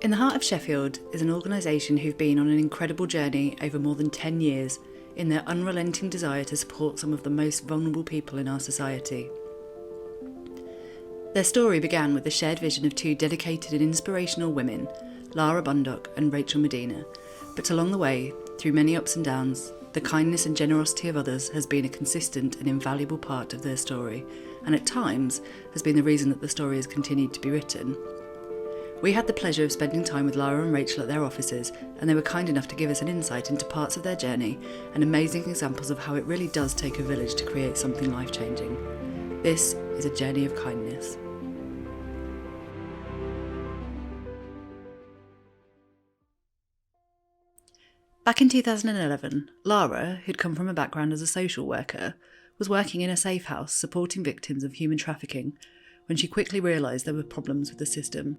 In the heart of Sheffield is an organisation who've been on an incredible journey over more than 10 years in their unrelenting desire to support some of the most vulnerable people in our society. Their story began with the shared vision of two dedicated and inspirational women, Lara Bundock and Rachel Medina, but along the way, through many ups and downs, the kindness and generosity of others has been a consistent and invaluable part of their story, and at times has been the reason that the story has continued to be written. We had the pleasure of spending time with Lara and Rachel at their offices, and they were kind enough to give us an insight into parts of their journey and amazing examples of how it really does take a village to create something life-changing. This is a journey of kindness. Back in 2011, Lara, who'd come from a background as a social worker, was working in a safe house supporting victims of human trafficking when she quickly realised there were problems with the system.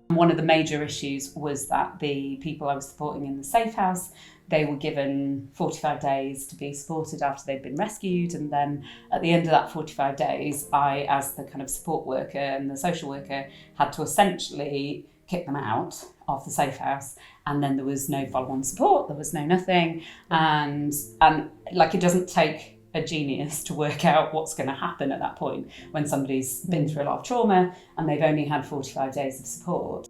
One of the major issues was that the people I was supporting in the safe house, they were given 45 days to be supported after they'd been rescued. And then at the end of that 45 days, I, as the kind of support worker and the social worker, had to essentially kick them out of the safe house. And then there was no follow-on support, there was no nothing. And like, it doesn't take a genius to work out what's going to happen at that point when somebody's been through a lot of trauma and they've only had 45 days of support.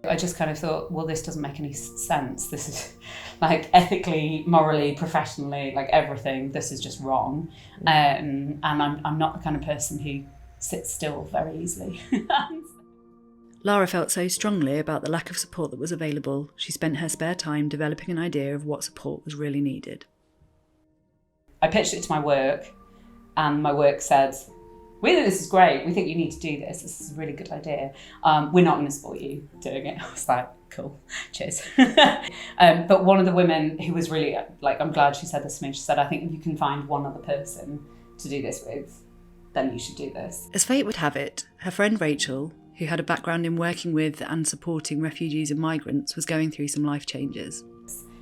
I just kind of thought, well, this doesn't make any sense. This is like ethically, morally, professionally, like everything, this is just wrong. And I'm not the kind of person who sits still very easily. Lara felt so strongly about the lack of support that was available, she spent her spare time developing an idea of what support was really needed. I pitched it to my work, and my work said, we think this is great, we think you need to do this is a really good idea. We're not going to support you doing it. I was like, cool, cheers. But one of the women who was really, like, I'm glad she said this to me, she said, I think if you can find one other person to do this with, then you should do this. As fate would have it, her friend Rachel, who had a background in working with and supporting refugees and migrants, was going through some life changes.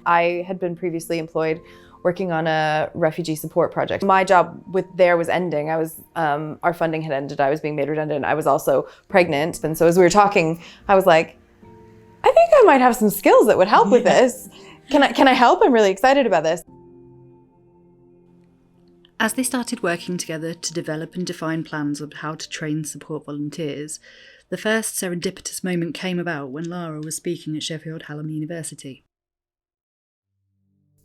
I had been previously employed working on a refugee support project. My job was ending. Our funding had ended. I was being made redundant. I was also pregnant. And so as we were talking, I was like, I think I might have some skills that would help with this. Can I help? I'm really excited about this. As they started working together to develop and define plans on how to train support volunteers, the first serendipitous moment came about when Lara was speaking at Sheffield Hallam University.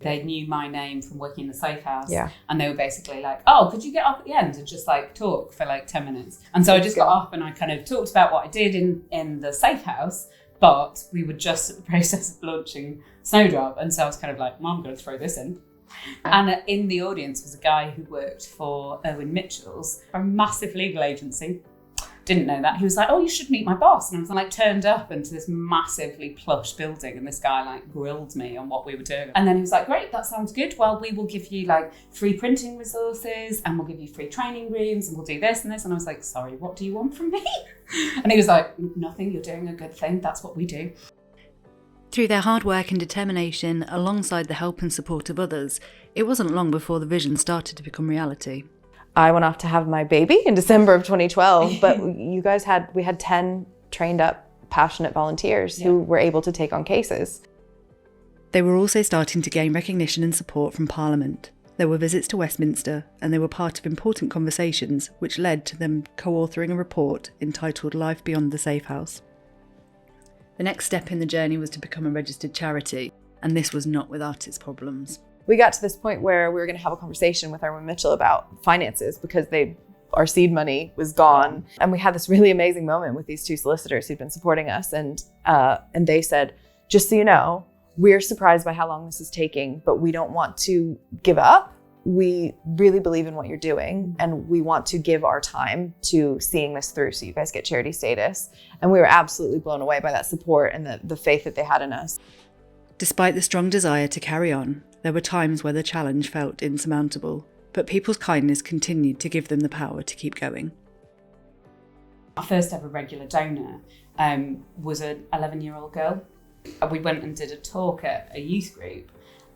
They knew my name from working in the safe house. Yeah. And they were basically like, oh, could you get up at the end and just like talk for like 10 minutes? And so I just got up and I kind of talked about what I did in the safe house, but we were just at the process of launching Snowdrop. And so I was kind of like, well, I'm going to throw this in. And in the audience was a guy who worked for Irwin Mitchell's, a massive legal agency. Didn't know that. He was like, oh, you should meet my boss. And I was like, turned up into this massively plush building and this guy like grilled me on what we were doing. And then he was like, great, that sounds good. Well, we will give you like free printing resources and we'll give you free training rooms and we'll do this and this. And I was like, sorry, what do you want from me? And he was like, nothing, you're doing a good thing. That's what we do. Through their hard work and determination, alongside the help and support of others, it wasn't long before the vision started to become reality. I went off to have my baby in December of 2012, but we had 10 trained up, passionate volunteers who were able to take on cases. They were also starting to gain recognition and support from Parliament. There were visits to Westminster, and they were part of important conversations which led to them co-authoring a report entitled Life Beyond the Safe House. The next step in the journey was to become a registered charity, and this was not without its problems. We got to this point where we were going to have a conversation with Irwin Mitchell about finances because our seed money was gone. And we had this really amazing moment with these two solicitors who'd been supporting us. And they said, just so you know, we're surprised by how long this is taking, but we don't want to give up. We really believe in what you're doing and we want to give our time to seeing this through so you guys get charity status. And we were absolutely blown away by that support and the faith that they had in us. Despite the strong desire to carry on, there were times where the challenge felt insurmountable, but people's kindness continued to give them the power to keep going. Our first ever regular donor was an 11-year-old girl. We went and did a talk at a youth group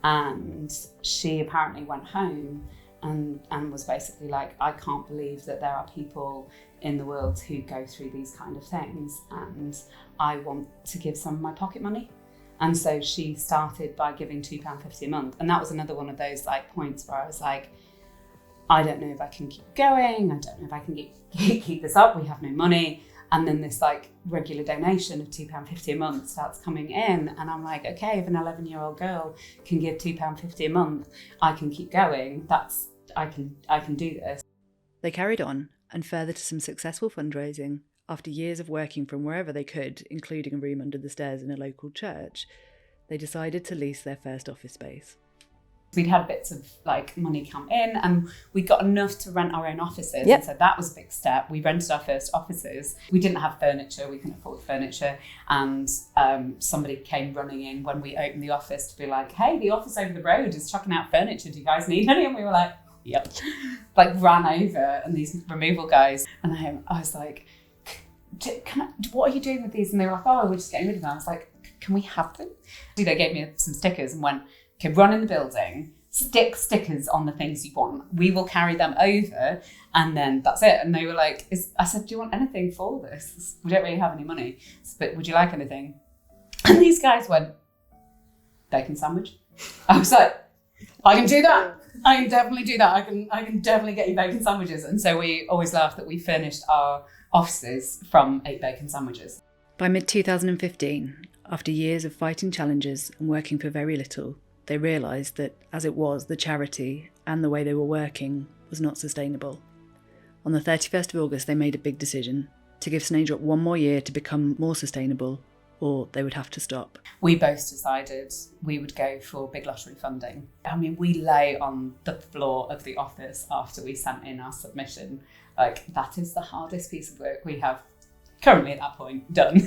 and she apparently went home and was basically like, I can't believe that there are people in the world who go through these kind of things, and I want to give some of my pocket money. And so she started by giving £2.50 a month. And that was another one of those like points where I was like, I don't know if I can keep going. I don't know if I can keep this up. We have no money. And then this like regular donation of £2.50 a month starts coming in. And I'm like, okay, if an 11-year-old girl can give £2.50 a month, I can keep going. I can do this. They carried on, and further to some successful fundraising. After years of working from wherever they could, including a room under the stairs in a local church, they decided to lease their first office space. We'd had bits of like money come in, and we got enough to rent our own offices. Yep. And so that was a big step. We rented our first offices. We didn't have furniture. We couldn't afford furniture. And somebody came running in when we opened the office to be like, hey, the office over the road is chucking out furniture. Do you guys need any? And we were like, yep. Like ran over, and these removal guys. And I was like, what are you doing with these? And they were like, oh, we're just getting rid of them. I was like, can we have them? So they gave me some stickers and went, okay, run in the building, stick stickers on the things you want. We will carry them over, and then that's it. And they were like, I said, do you want anything for this? We don't really have any money, but would you like anything? And these guys went, bacon sandwich. I was like, I can do that. I can definitely do that. I can definitely get you bacon sandwiches. And so we always laugh that we furnished our offices from 8 bacon sandwiches. By mid-2015, after years of fighting challenges and working for very little, they realised that, as it was, the charity and the way they were working was not sustainable. On the 31st of August, they made a big decision to give Snowdrop one more year to become more sustainable, or they would have to stop. We both decided we would go for big lottery funding. I mean, we lay on the floor of the office after we sent in our submission. Like, that is the hardest piece of work we have currently at that point done.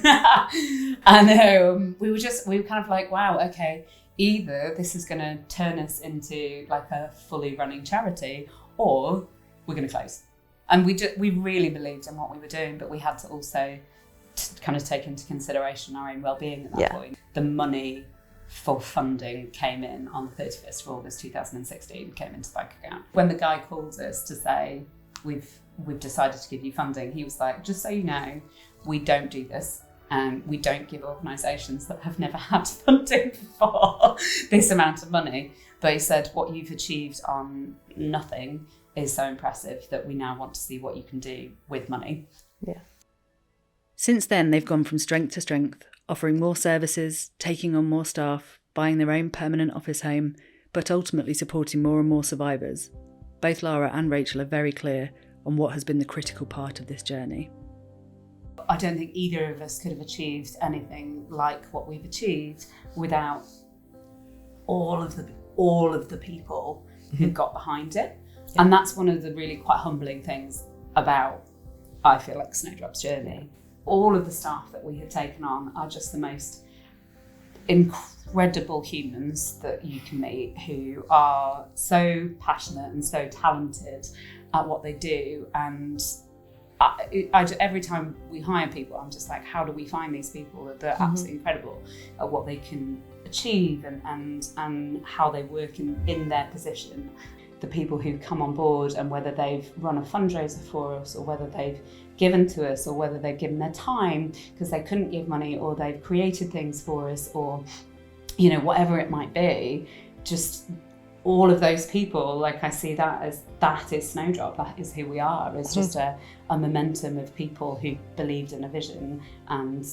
And we were kind of like, wow, okay, either this is going to turn us into like a fully running charity, or we're going to close. And we really believed in what we were doing, but we had to also kind of take into consideration our own well-being at that point. The money for funding came in on the 31st of August 2016, came into the bank account. When the guy called us to say, we've decided to give you funding, he was like, just so you know, we don't do this. We don't give organisations that have never had funding for this amount of money. But he said, what you've achieved on nothing is so impressive that we now want to see what you can do with money. Yeah. Since then, they've gone from strength to strength, offering more services, taking on more staff, buying their own permanent office home, but ultimately supporting more and more survivors. Both Lara and Rachel are very clear on what has been the critical part of this journey. I don't think either of us could have achieved anything like what we've achieved without all of the people who got behind it. Yeah. And that's one of the really quite humbling things about, I feel like, Snowdrop's journey. All of the staff that we have taken on are just the most incredible humans that you can meet, who are so passionate and so talented at what they do. And every time we hire people, I'm just like, how do we find these people that are absolutely incredible at what they can achieve and how they work in their position? The people who come on board, and whether they've run a fundraiser for us, or whether they've given to us, or whether they've given their time because they couldn't give money, or they've created things for us, or whatever it might be, just all of those people, like I see that is Snowdrop, that is who we are. It's just a momentum of people who believed in a vision and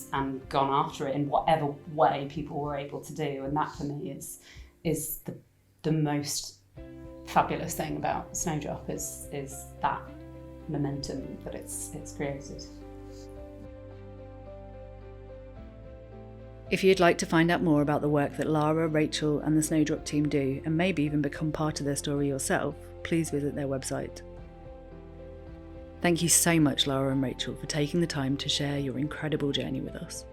gone after it in whatever way people were able to do. And that for me is the most fabulous thing about Snowdrop is that momentum that it's created. If you'd like to find out more about the work that Lara, Rachel and the Snowdrop team do, and maybe even become part of their story yourself, please visit their website. Thank you so much, Lara and Rachel, for taking the time to share your incredible journey with us.